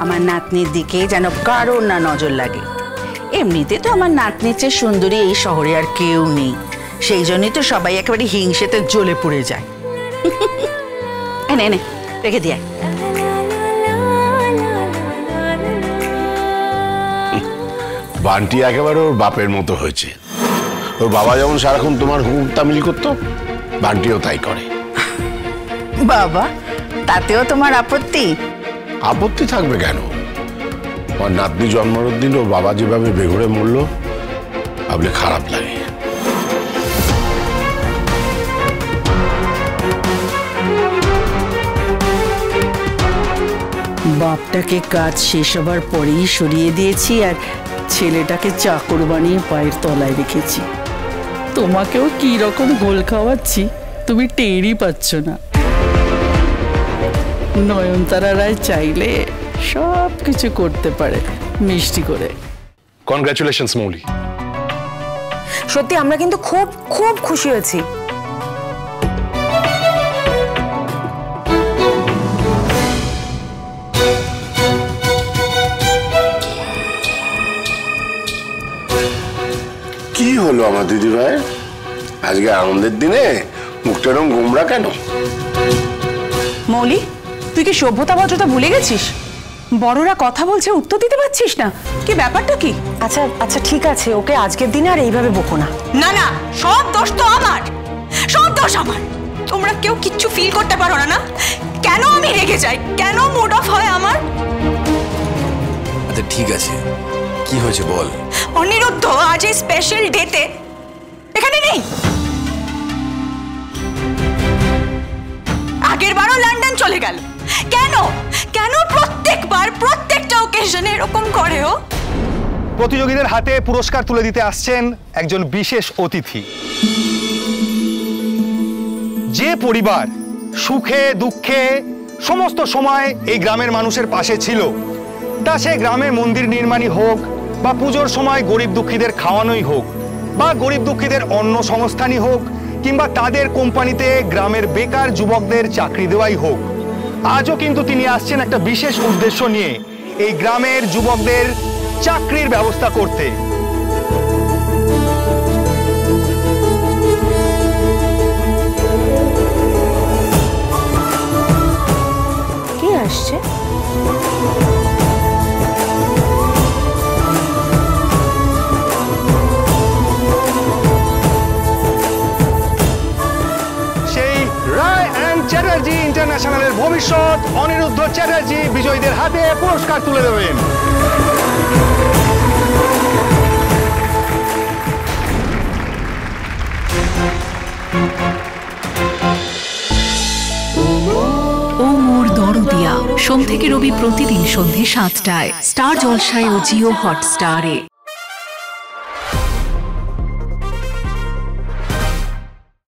আমার নাতনির দিকে যেন কারোর না নজর লাগে। এমনিতে তো আমার নাতনির চেয়ে সুন্দরী এই শহরে আর কেউ নেই, সেই জন্যই তো সবাই একেবারে হিংসেতে জ্বলে পুড়ে যায়। এনে এনে রেখে দিয়ে বান্টি একেবারে ওর বাপের মতো হয়েছে। ওর বাবা যেমন সারাক্ষণ তোমার হুকুম তামিল করতো, বান্টিও তাই করে। বাবা, তাতেও তোমার আপত্তি? আপত্তি থাকবে কেন? আমার নাতনি জন্মের দিন ওর বাবা যেভাবে বেঘরে মরল, ভাবলে খারাপ লাগে। বাপটাকে কাজ শেষ হবার পরেই সরিয়ে দিয়েছি, আর ছেলেটাকে চাকর বানিয়ে পায়ের তলায় রেখেছি। তোমাকেও কি রকম গোল খাওয়াচ্ছি তুমি টেরই পাচ্ছ না। নয়নতারা রায় চাইলে সব কিছু করতে পারে মিষ্টি করে। কনগ্রাচুলেশনস মৌলি। সত্যি আমরা কিন্তু খুব খুব খুশি হয়েছি। কি হলো আমার দিদি ভাই, আজকে আনন্দের দিনে মুখটা এরকম গোমড়া কেন? মৌলি, তুই কি সভ্যতা ভদ্রতা ভুলে গেছিস? বড়রা কথা বলছে, উত্তর দিতে পারছিস না? কি ব্যাপারটা কি? আচ্ছা আচ্ছা ঠিক আছে, ওকে আজকের দিনে আর এইভাবে বকো না। না না, সব দোষ তো আমার, সব দোষ আমার। তোমরা কেউ কিচ্ছু ফিল করতে পারো না? না কেন আমি রেগে যাই, কেন মুড অফ হয় আমার? আচ্ছা ঠিক আছে, কি হয়েছে বল। অনিরুদ্ধ আজ এই স্পেশাল ডেতে এখানে নেই। আগের বারও লন্ডন চলে গেল। কেন কেন প্রত্যেকবার প্রত্যেকটা ওকেশনে এরকম করে ও? প্রতিযোগীদের হাতে পুরস্কার তুলে দিতে আসছেন একজন বিশেষ অতিথি। যে পরিবার সুখে দুঃখে সমস্ত সময় এই গ্রামের মানুষের পাশে ছিল, তা সে গ্রামে মন্দির নির্মাণই হোক, বা পুজোর সময় গরিব দুঃখীদের খাওয়ানোই হোক, বা গরিব দুঃখীদের অন্ন সংস্থানই হোক, কিংবা তাদের কোম্পানিতে গ্রামের বেকার যুবকদের চাকরি দেওয়াই হোক, আজও কিন্তু তিনি আসছেন একটা বিশেষ উদ্দেশ্য নিয়ে, এই গ্রামের যুবকদের চাকরির ব্যবস্থা করতে। কে আসছে? চ্যাটার্জি ইন্টারন্যাশনালের ভবিষ্যৎ অনিরুদ্ধ চ্যাটার্জি বিজয়ীদের হাতে পুরস্কার তুলে দেবেন। ও মোর দরদিয়া, সোম থেকে রবি প্রতিদিন সন্ধ্যে ৭টায় স্টার জলসায় ও জিও হটস্টারে।